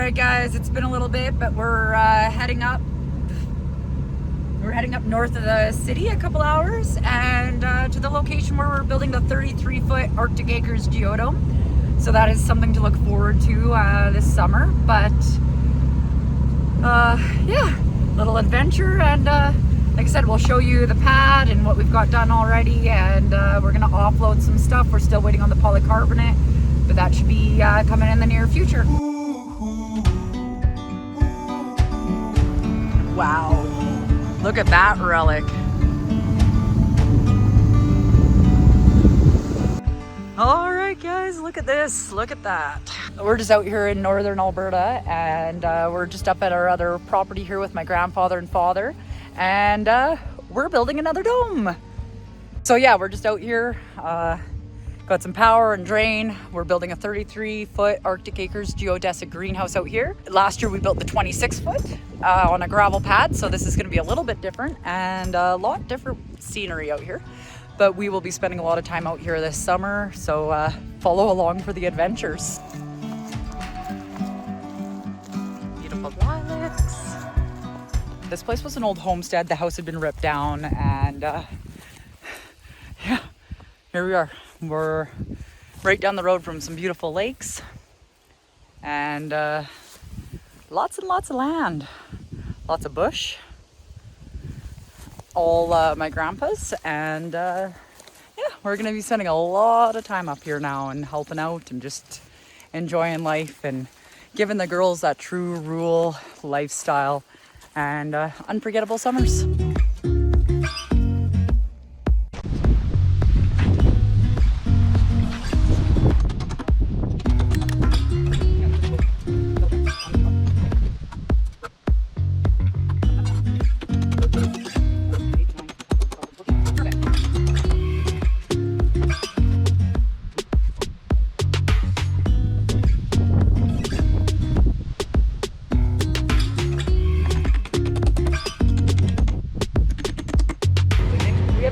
Alright guys, it's been a little bit, but we're heading up. We're heading up north of the city a couple hours and to the location where we're building the 33-foot Arctic Acres Geo Dome. So that is something to look forward to this summer. But yeah, little adventure, and like I said, we'll show you the pad and what we've got done already, and we're gonna offload some stuff. We're still waiting on the polycarbonate, but that should be coming in the near future. Wow, look at that relic. All right guys, look at this, look at that. We're just out here in northern Alberta, and we're just up at our other property here with my grandfather and father, and we're building another dome. So yeah, we're just out here, got some power and drain. We're building a 33-foot Arctic Acres Geodesic greenhouse out here. Last year we built the 26-foot on a gravel pad, so this is gonna be a little bit different and a lot different scenery out here. But we will be spending a lot of time out here this summer, so follow along for the adventures. Beautiful lilacs. This place was an old homestead. The house had been ripped down, and yeah, here we are. We're right down the road from some beautiful lakes, and lots and lots of land, lots of bush. All my grandpa's, and yeah, we're gonna be spending a lot of time up here now and helping out and just enjoying life and giving the girls that true rural lifestyle and unforgettable summers.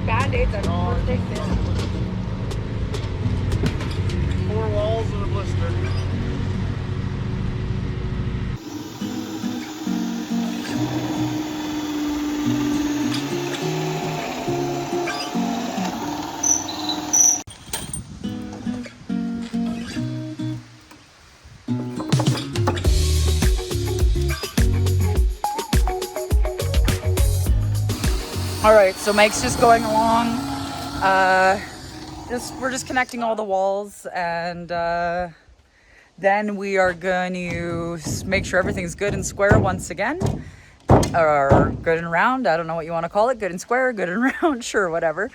Band-aids and first aid kit. 4 walls and a blister. All right, so Mike's just going along. We're just connecting all the walls, and then we are going to make sure everything's good and square once again, or good and round. I don't know what you want to call it. Good and square, good and round, sure, whatever.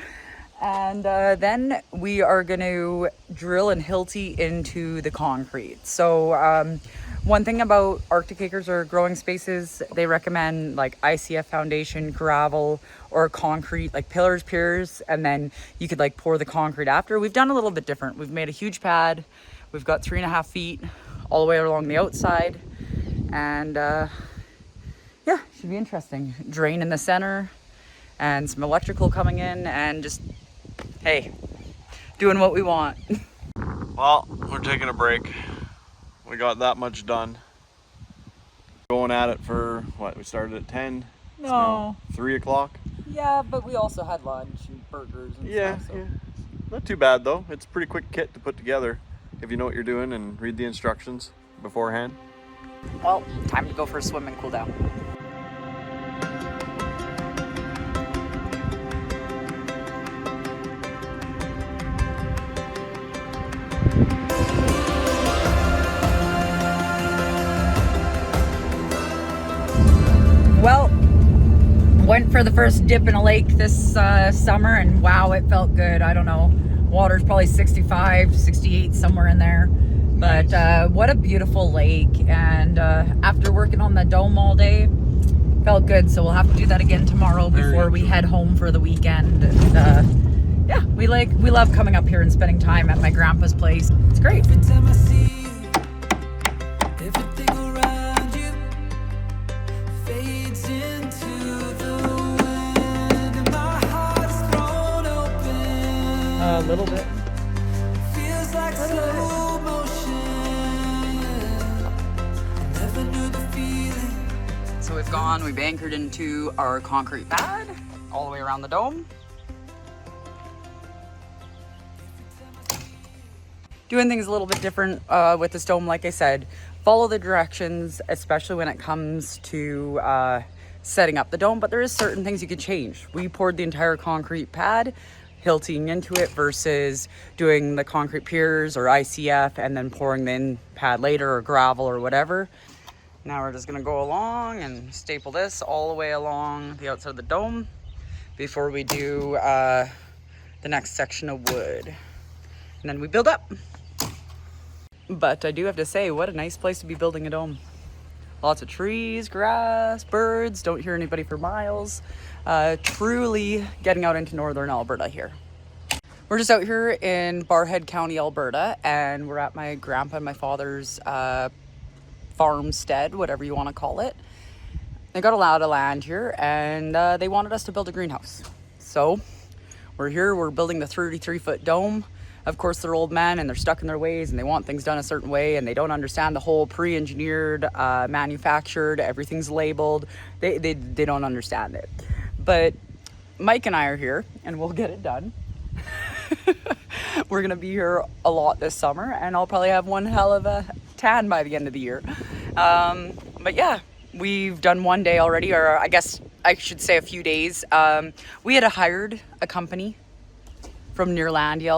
And then we are going to drill and hilti into the concrete. So one thing about Arctic Acres or growing spaces, they recommend like ICF foundation, gravel, or concrete, like pillars, piers, and then you could like pour the concrete after. We've done a little bit different. We've made a huge pad. We've got 3.5 feet all the way along the outside, and yeah, should be interesting. Drain in the center, and some electrical coming in, and just, hey, doing what we want. Well, we're taking a break. We got that much done. Going at it for what? We started at 10. It's now 3 o'clock. Yeah, but we also had lunch and burgers and stuff. So. Yeah, not too bad though. It's a pretty quick kit to put together if you know what you're doing and read the instructions beforehand. Well, time to go for a swim and cool down. Well, went for the first dip in a lake this summer, and wow, it felt good. I don't know, water's probably 65, 68, somewhere in there. But what a beautiful lake. And after working on the dome all day, felt good. So we'll have to do that again tomorrow before we head home for the weekend. And yeah, we love coming up here and spending time at my grandpa's place. It's great. A little bit. Feels like slow motion. is gone. We've anchored into our concrete pad all the way around the dome. Doing things a little bit different with this dome, like I said. Follow the directions, especially when it comes to setting up the dome, but there is certain things you could change. We poured the entire concrete pad, hilting into it versus doing the concrete piers or ICF and then pouring the in pad later, or gravel or whatever. Now we're just gonna go along and staple this all the way along the outside of the dome before we do the next section of wood. And then we build up. But I do have to say, what a nice place to be building a dome. Lots of trees, grass, birds, don't hear anybody for miles. Truly getting out into northern Alberta here. We're just out here in Barrhead County, Alberta, and we're at my grandpa and my father's farmstead, whatever you want to call it. They got a lot of land here, and they wanted us to build a greenhouse. So we're here, we're building the 33-foot dome. Of course, they're old men and they're stuck in their ways and they want things done a certain way and they don't understand the whole pre-engineered, manufactured, everything's labeled. They don't understand it. But Mike and I are here and we'll get it done. We're gonna be here a lot this summer and I'll probably have one hell of a tan by the end of the year. But yeah, we've done one day already, or I guess I should say a few days. We had hired a company from Nearlandia,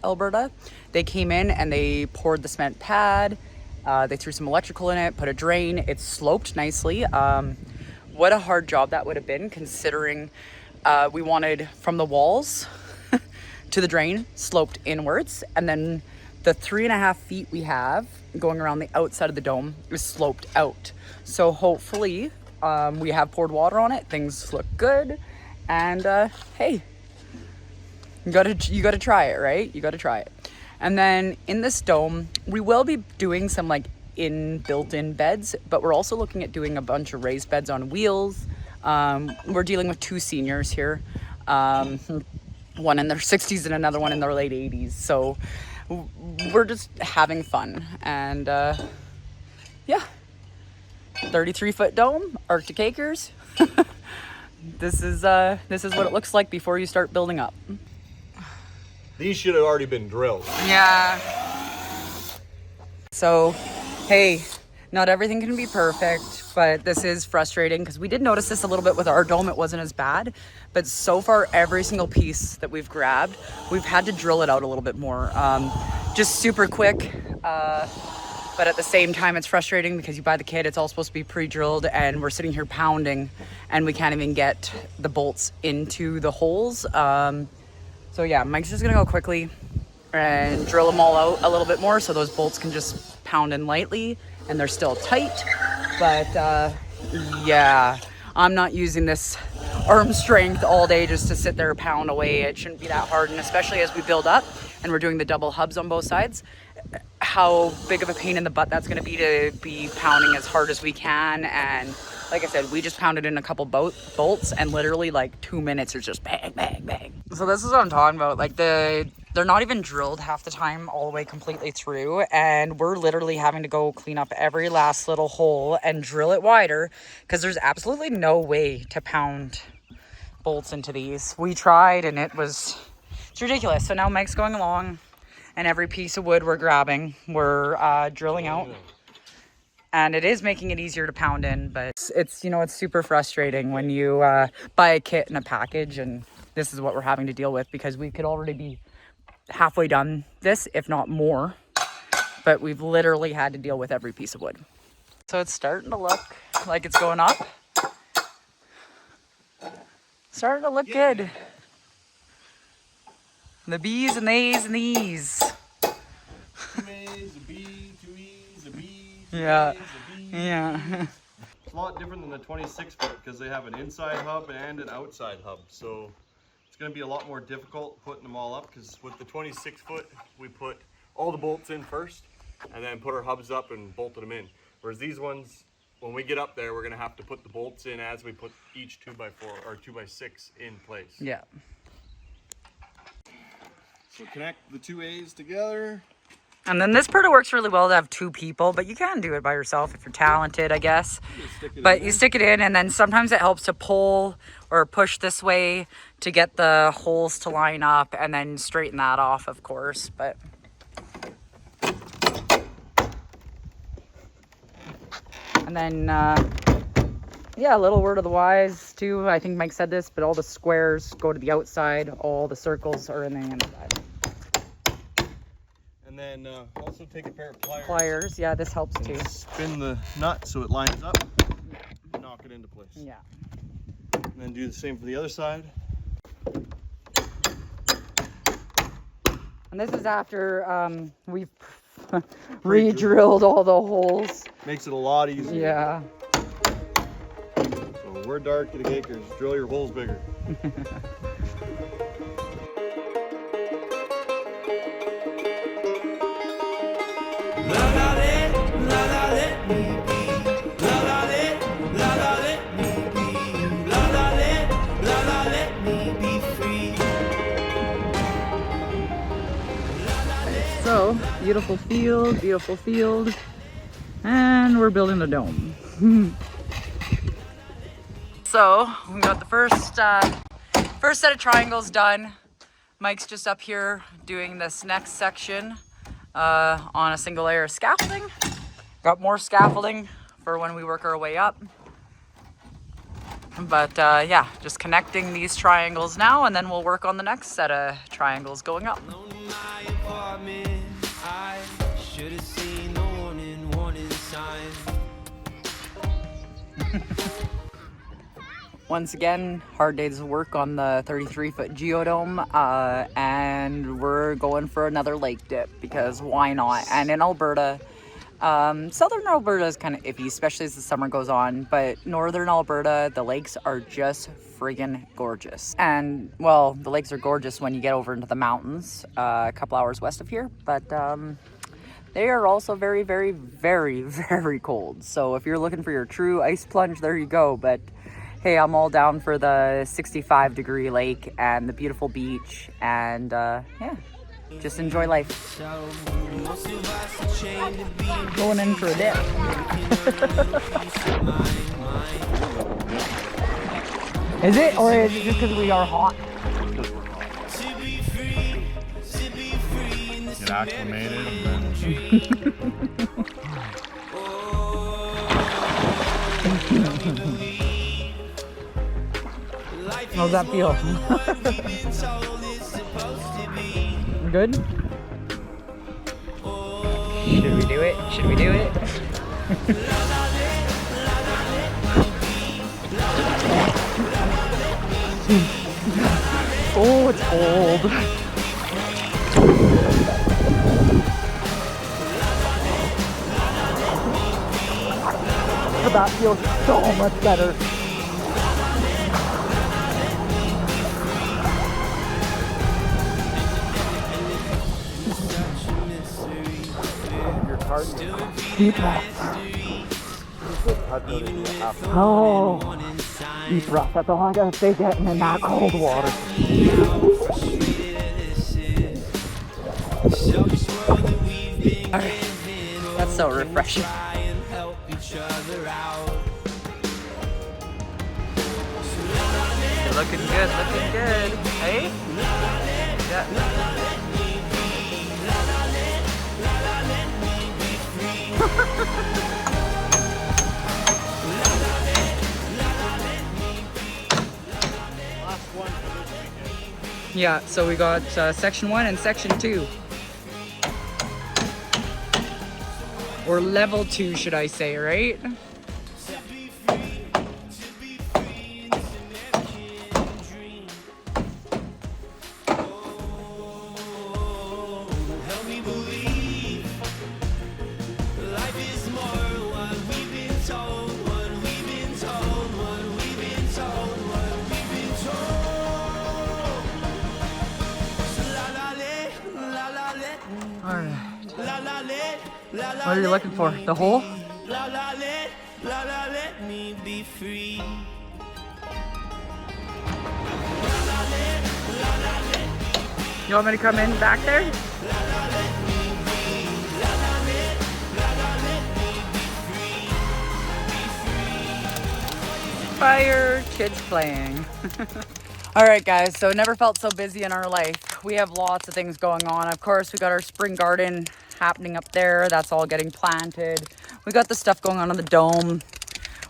Alberta. They came in and they poured the cement pad. They threw some electrical in it, put a drain. It sloped nicely. What a hard job that would have been, considering we wanted from the walls to the drain sloped inwards, and then the 3.5 feet we have going around the outside of the dome is sloped out. So hopefully we have poured water on it. Things look good, and hey. You gotta try it, right? You gotta try it. And then in this dome, we will be doing some like built-in beds, but we're also looking at doing a bunch of raised beds on wheels. We're dealing with 2 seniors here, one in their 60s and another one in their late 80s. So we're just having fun, and yeah, 33-foot dome, Arctic Acres. This is what it looks like before you start building up. These should have already been drilled. Yeah. So, hey, not everything can be perfect, but this is frustrating because we did notice this a little bit with our dome. It wasn't as bad, but so far every single piece that we've grabbed, we've had to drill it out a little bit more. Just super quick, but at the same time it's frustrating because you buy the kit, it's all supposed to be pre-drilled, and we're sitting here pounding and we can't even get the bolts into the holes. So yeah, Mike's just gonna go quickly and drill them all out a little bit more so those bolts can just pound in lightly and they're still tight. But yeah, I'm not using this arm strength all day just to sit there pound away. It shouldn't be that hard, and especially as we build up and we're doing the double hubs on both sides, how big of a pain in the butt that's gonna be to be pounding as hard as we can. And like I said, we just pounded in a couple bolts and literally like 2 minutes is just bang, bang, bang. So this is what I'm talking about. Like they're not even drilled half the time all the way completely through, and we're literally having to go clean up every last little hole and drill it wider because there's absolutely no way to pound bolts into these. We tried and it's ridiculous. So now Mike's going along and every piece of wood we're grabbing, we're drilling out. And it is making it easier to pound in, but it's super frustrating when you buy a kit and a package, and this is what we're having to deal with because we could already be halfway done this, if not more, but we've literally had to deal with every piece of wood. So it's starting to look like it's going up. Starting to look good. The B's and the A's and the E's. 2 A's, a B, 2 E's, a B. Yeah. Yeah. It's a lot different than the 26-foot because they have an inside hub and an outside hub. So it's going to be a lot more difficult putting them all up because with the 26-foot, we put all the bolts in first and then put our hubs up and bolted them in. Whereas these ones, when we get up there, we're going to have to put the bolts in as we put each 2x4 or 2x6 in place. Yeah. So connect the 2 A's together. And then this part works really well to have 2 people, but you can do it by yourself if you're talented, I guess. But you stick it in, and then sometimes it helps to pull or push this way to get the holes to line up, and then straighten that off, of course. But and then yeah, a little word of the wise too. I think Mike said this, but all the squares go to the outside, all the circles are in the inside. And then also take a pair of pliers. Pliers, yeah, this helps too. Spin the nut so it lines up. Knock it into place. Yeah. And then do the same for the other side. And this is after we've re-drilled all the holes. Makes it a lot easier. Yeah. So we're dark at Acres. Drill your holes bigger. So, beautiful field, and we're building a dome. So, we got the first set of triangles done. Mike's just up here doing this next section on a single layer of scaffolding. Got more scaffolding for when we work our way up. But yeah, just connecting these triangles now, and then we'll work on the next set of triangles going up. I should have seen the warning sign. Once again, hard day's work on the 33-foot Geo Dome, and we're going for another lake dip because why not? And in Alberta, southern Alberta is kind of iffy, especially as the summer goes on, but northern Alberta, the lakes are just friggin' gorgeous. And well, the lakes are gorgeous when you get over into the mountains, a couple hours west of here, but they are also very, very, very, very cold. So if you're looking for your true ice plunge, there you go. But hey, I'm all down for the 65-degree lake and the beautiful beach, and yeah, just enjoy life. Going in for a dip. Is it, or is it just because we are hot? Because we're hot. Get acclimated and then... How's that feel? Good? Should we do it? Should we do it? Oh, it's cold. But that feels so much better. Deep breath. Oh, deep breath. That's all I gotta say, getting in that cold water. Alright, that's so refreshing. Looking good, looking good. Hey? Yeah. Yeah, so we got section 1 and section 2. Or level 2, should I say, right? What are you looking for? The hole? You want me to come in back there? fire, kids playing. All right, guys, so never felt so busy in our life. We have lots of things going on. Of course, we got our spring garden happening up there. That's all getting planted. We got the stuff going on in the dome.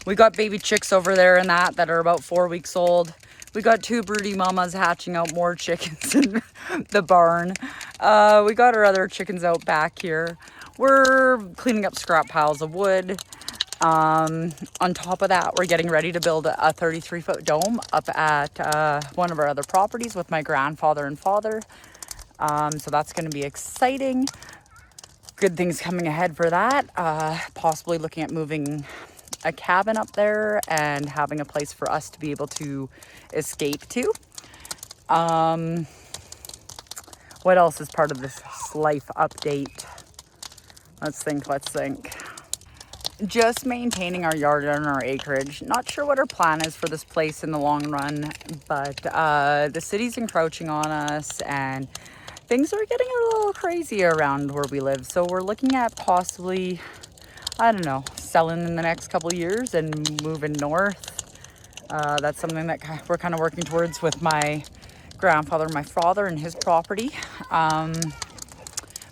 We got baby chicks over there and that are about 4 weeks old. We got 2 broody mamas hatching out more chickens in the barn. We got our other chickens out back here. We're cleaning up scrap piles of wood. On top of that, we're getting ready to build a 33-foot dome up at one of our other properties with my grandfather and father. So that's going to be exciting. Good things coming ahead for that. Possibly looking at moving a cabin up there and having a place for us to be able to escape to. What else is part of this life update? Let's think. Just maintaining our yard and our acreage. Not sure what our plan is for this place in the long run, but the city's encroaching on us and things are getting a little crazy around where we live. So we're looking at possibly, I don't know, selling in the next couple years and moving north. That's something that we're kind of working towards with my grandfather, my father, and his property.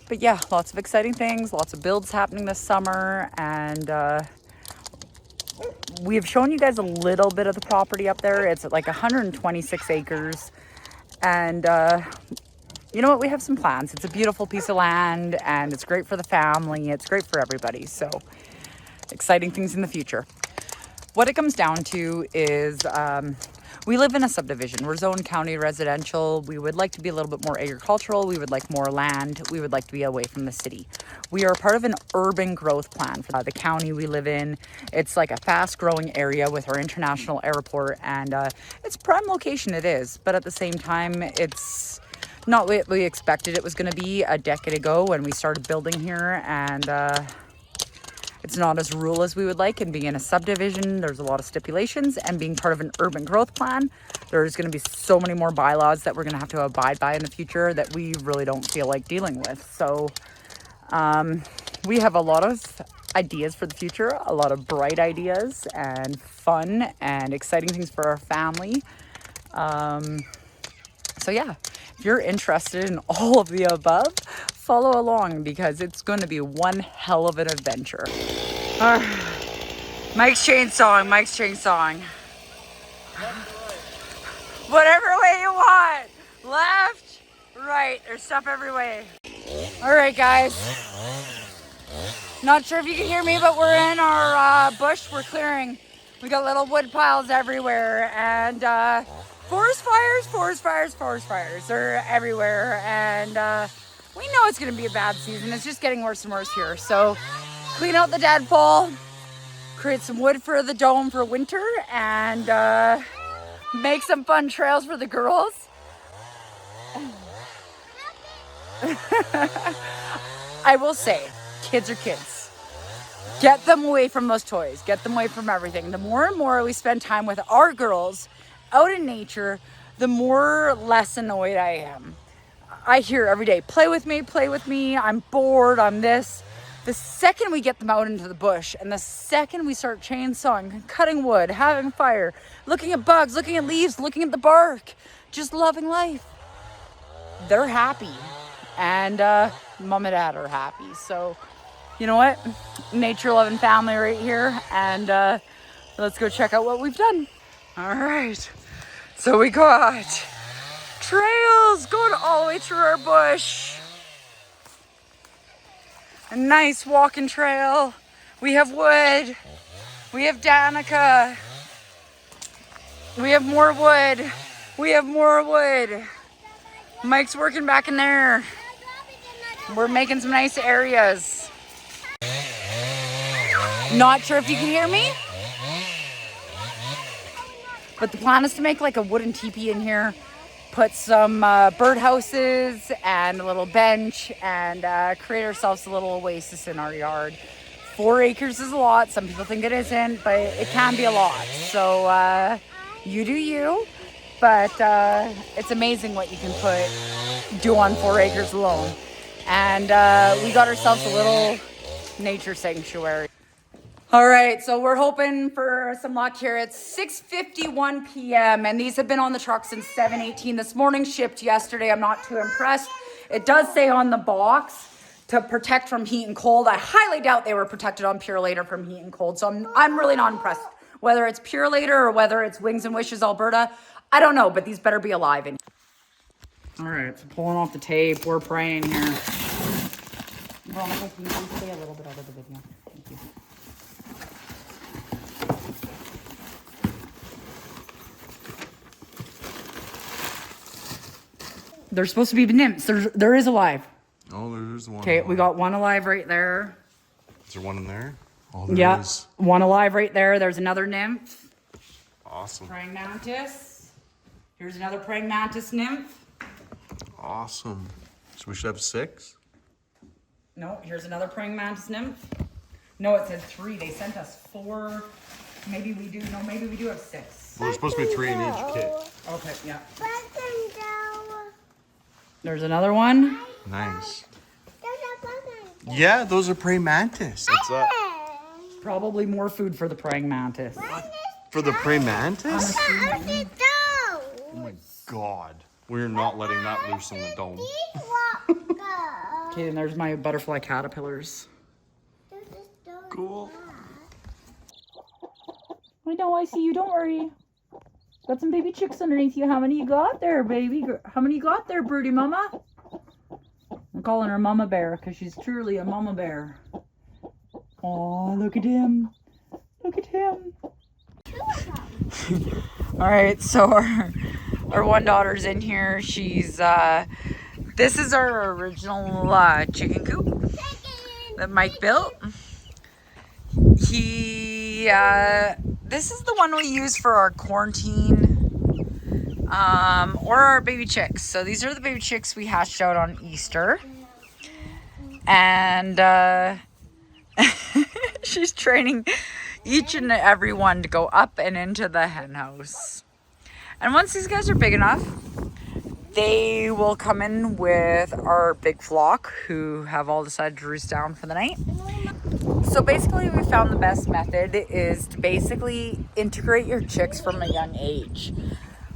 But yeah, lots of exciting things, lots of builds happening this summer, and we have shown you guys a little bit of the property up there. It's like 126 acres, and you know what? We have some plans. It's a beautiful piece of land, and it's great for the family. It's great for everybody, so exciting things in the future. What it comes down to is we live in a subdivision. We're zone county residential. We would like to be a little bit more agricultural. We would like more land. We would like to be away from the city. We are part of an urban growth plan for the county we live in. It's like a fast growing area with our international airport, and it's prime location, it is. But at the same time, it's not what we expected it was going to be a decade ago when we started building here, and it's not as rural as we would like. And being in a subdivision, there's a lot of stipulations, and being part of an urban growth plan, there's going to be so many more bylaws that we're going to have to abide by in the future that we really don't feel like dealing with. So we have a lot of ideas for the future, a lot of bright ideas and fun and exciting things for our family. So yeah, if you're interested in all of the above, follow along because it's going to be one hell of an adventure. Mike's chainsawing. Whatever way you want. Left, right, there's stuff every way. All right, guys. Not sure if you can hear me, but we're in our bush. We're clearing. We got little wood piles everywhere, and forest fires. They're everywhere, and we know it's going to be a bad season. It's just getting worse and worse here. So clean out the deadfall, create some wood for the dome for winter, and make some fun trails for the girls. I will say, kids are kids. Get them away from those toys. Get them away from everything. The more and more we spend time with our girls out in nature, the more less annoyed I am. I hear every day, play with me, I'm bored, I'm this. The second we get them out into the bush and the second we start chainsawing, cutting wood, having fire, looking at bugs, looking at leaves, looking at the bark, just loving life, they're happy. And mom and dad are happy. So you know what? Nature loving family right here. And let's go check out what we've done. All right. So we got trails going all the way through our bush. A nice walking trail. We have wood. We have Danica. We have more wood. Mike's working back in there. We're making some nice areas. Not sure if you can hear me, but the plan is to make like a wooden teepee in here, put some birdhouses and a little bench, and create ourselves a little oasis in our yard. 4 acres is a lot. Some people think it isn't, but it can be a lot. So you do you, but it's amazing what you can do on 4 acres alone. And we got ourselves a little nature sanctuary. All right, so we're hoping for some luck here. It's 6:51 p.m. and these have been on the truck since 7:18 this morning, shipped yesterday. I'm not too impressed. It does say on the box to protect from heat and cold. I highly doubt they were protected on Pure Later from heat and cold, so I'm really not impressed. Whether it's Pure Later or whether it's Wings and Wishes Alberta, I don't know, but these better be alive. All right, so pulling off the tape, we're praying here. Veronica, can you please stay a little bit out of the video? Thank you. There's supposed to be nymphs. There is alive. Oh, there's one. Okay, we got one alive right there. Is there one in there? Oh, there Yeah, is. one alive right there. There's another nymph. Awesome. Praying mantis. Here's another praying mantis nymph. Awesome. So we should have 6? No, here's another praying mantis nymph. No, it said 3. They sent us 4. Maybe we do. No, maybe we do have 6. Well, there's supposed to be 3 in each kit. Okay, yeah. There's another one. Nice. Yeah, those are praying mantis. What's up? Probably more food for the praying mantis. For the praying mantis? I'm Oh my god. We're not letting that loose in the dome. Okay, and there's my butterfly caterpillars. Cool. I know, I see you. Don't worry. Got some baby chicks underneath you. How many you got there, baby? How many you got there, Broody Mama? I'm calling her Mama Bear because she's truly a Mama Bear. Oh, look at him. Look at him. All right, so our one daughter's in here. She's, this is our original chicken coop that Mike built. This is the one we use for our quarantine or our baby chicks. So these are the baby chicks we hatched out on Easter. And she's training each and every one to go up and into the hen house. And once these guys are big enough, they will come in with our big flock who have all decided to roost down for the night. So basically we found the best method is to basically integrate your chicks from a young age.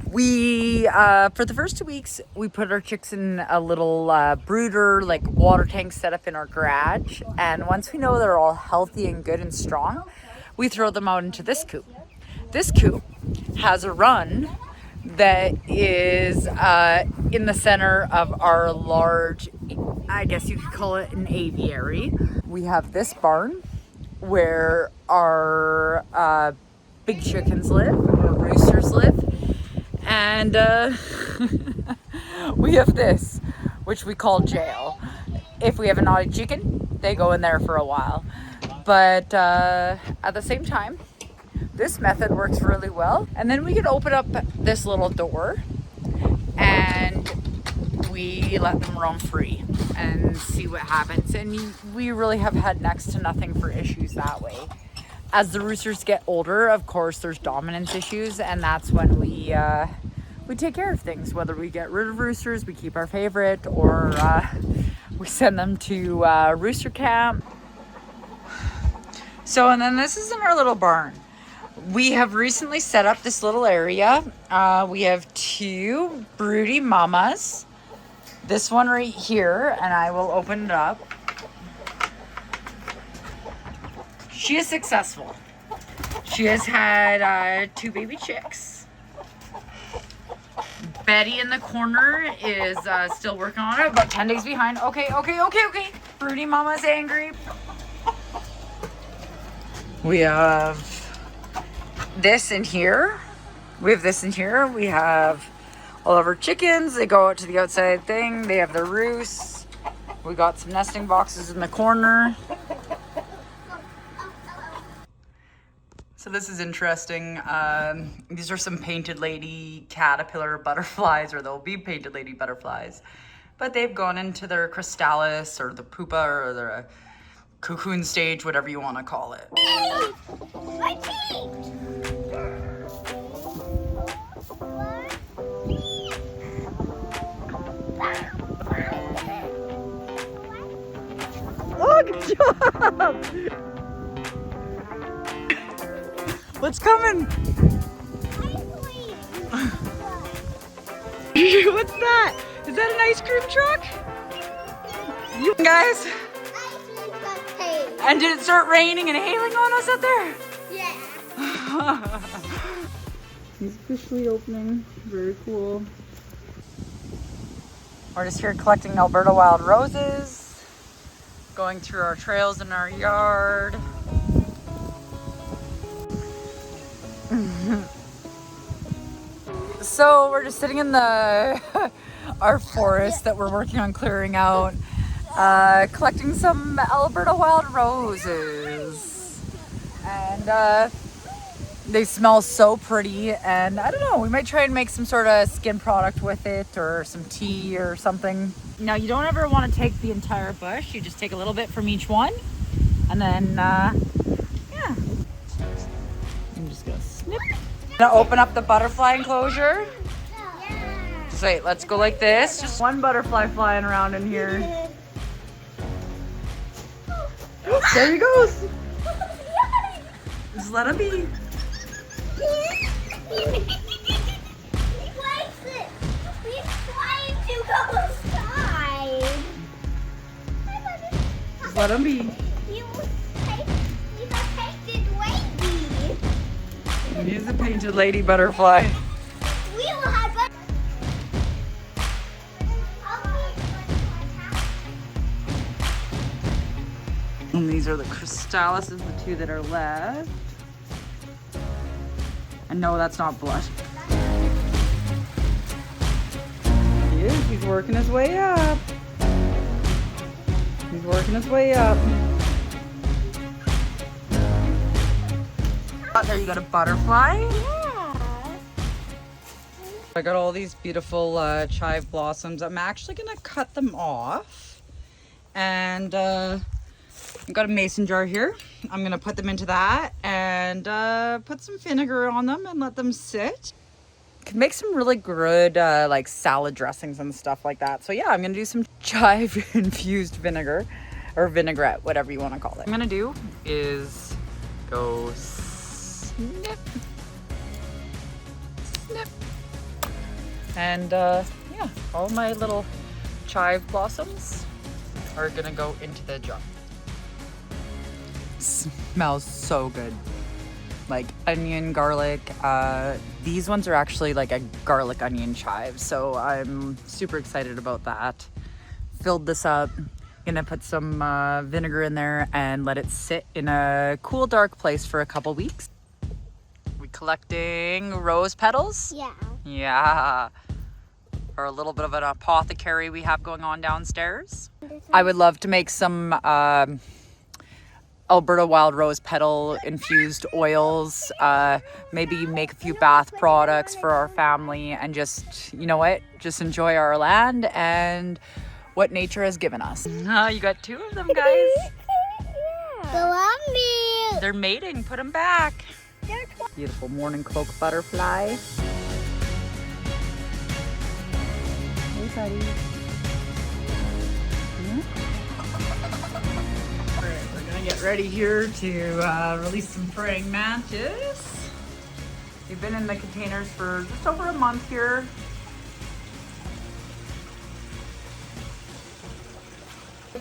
We, for the first 2 weeks, we put our chicks in a little brooder, like water tank set up in our garage. And once we know they're all healthy and good and strong, we throw them out into this coop. This coop has a run that is in the center of our large, I guess you could call it an aviary. We have this barn where our big chickens live, or roosters live. And we have this, which we call jail. If we have a naughty chicken, they go in there for a while. But at the same time, this method works really well. And then we can open up this little door and we let them roam free and see what happens. And we really have had next to nothing for issues that way. As the roosters get older, of course, there's dominance issues, and that's when we take care of things. Whether we get rid of roosters, we keep our favorite, or we send them to rooster camp. So, and then this is in our little barn. We have recently set up this little area. We have 2 broody mamas. This one right here, and I will open it up. She is successful. She has had 2 baby chicks. Betty in the corner is still working on it, about 10 days behind. Okay. Broody Mama's angry. We have this in here. We have all of our chickens. They go out to the outside thing. They have their roosts. We got some nesting boxes in the corner. So this is interesting. These are some painted lady caterpillar butterflies, or they'll be painted lady butterflies. But they've gone into their chrysalis or the pupa or their cocoon stage, whatever you want to call it. Oh, good job! What's coming? What's that? Is that an ice cream truck? You guys? And did it start raining and hailing on us out there? Yeah. He's officially opening. Very cool. We're just here collecting Alberta wild roses, going through our trails in our yard. So we're just sitting in the our forest that we're working on clearing out, collecting some Alberta wild roses, and they smell so pretty. And I don't know, we might try and make some sort of skin product with it, or some tea or something. Now, you don't ever want to take the entire bush. You just take a little bit from each one, and then yeah, I'm just gonna snip. Gonna open up the butterfly enclosure. Just wait, let's go like this. Just one butterfly flying around in here. There he goes. Just let him be. Just let him be. He's a painted lady butterfly. And these are the crystallises, the two that are left. And no, that's not blood. He is, he's working his way up. He's working his way up. Oh, there you got a butterfly. Yeah. I got all these beautiful chive blossoms. I'm actually gonna cut them off. And I've got a mason jar here. I'm gonna put them into that and put some vinegar on them and let them sit. Could make some really good like salad dressings and stuff like that. So yeah, I'm gonna do some chive infused vinegar or vinaigrette, whatever you want to call it. What I'm gonna do is go snip, snip, and yeah, all my little chive blossoms are gonna go into the jar. Smells so good, like onion, garlic. These ones are actually like a garlic onion chive, so I'm super excited about that. Filled this up, gonna put some vinegar in there and let it sit in a cool, dark place for a couple weeks. We collecting rose petals? Yeah. Yeah. Or a little bit of an apothecary we have going on downstairs. I would love to make some Alberta wild rose petal infused oils, maybe make a few bath products for our family, and just, you know what, just enjoy our land and what nature has given us. You got two of them, guys. They're mating. Put them back. Beautiful morning cloak butterfly. Hey, buddy. We're gonna get ready here to release some praying mantis. They've been in the containers for just over a month here.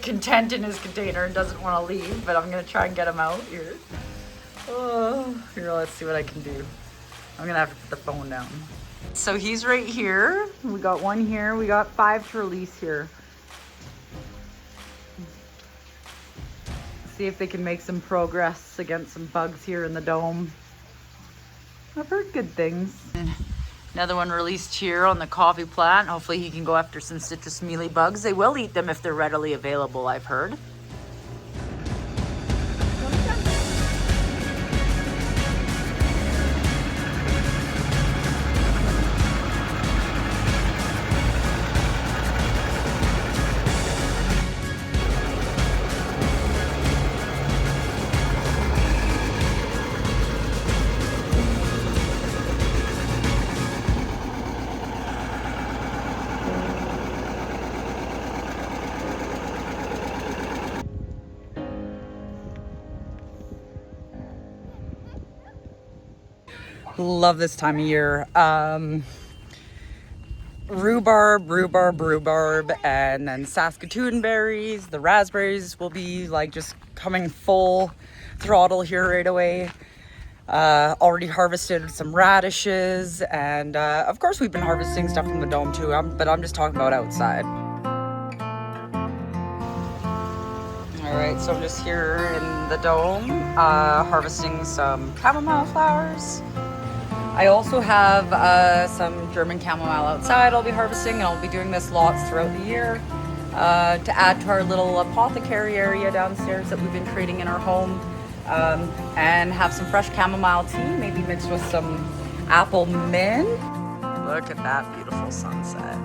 Content in his container and doesn't want to leave, but I'm gonna try and get him out here. Oh, here, let's see what I can do. I'm gonna have to put the phone down. So he's right here. We got one here. We got 5 to release here. See if they can make some progress against some bugs here in the dome. I've heard good things. Another one released here on the coffee plant. Hopefully he can go after some citrus mealy bugs. They will eat them if they're readily available, I've heard. Love this time of year. Rhubarb, and then Saskatoon berries. The raspberries will be like just coming full throttle here right away. Already harvested some radishes, and of course we've been harvesting stuff from the dome too, but I'm just talking about outside. Alright, so I'm just here in the dome, harvesting some chamomile flowers. I also have some German chamomile outside I'll be harvesting, and I'll be doing this lots throughout the year to add to our little apothecary area downstairs that we've been creating in our home, and have some fresh chamomile tea, maybe mixed with some apple mint. Look at that beautiful sunset.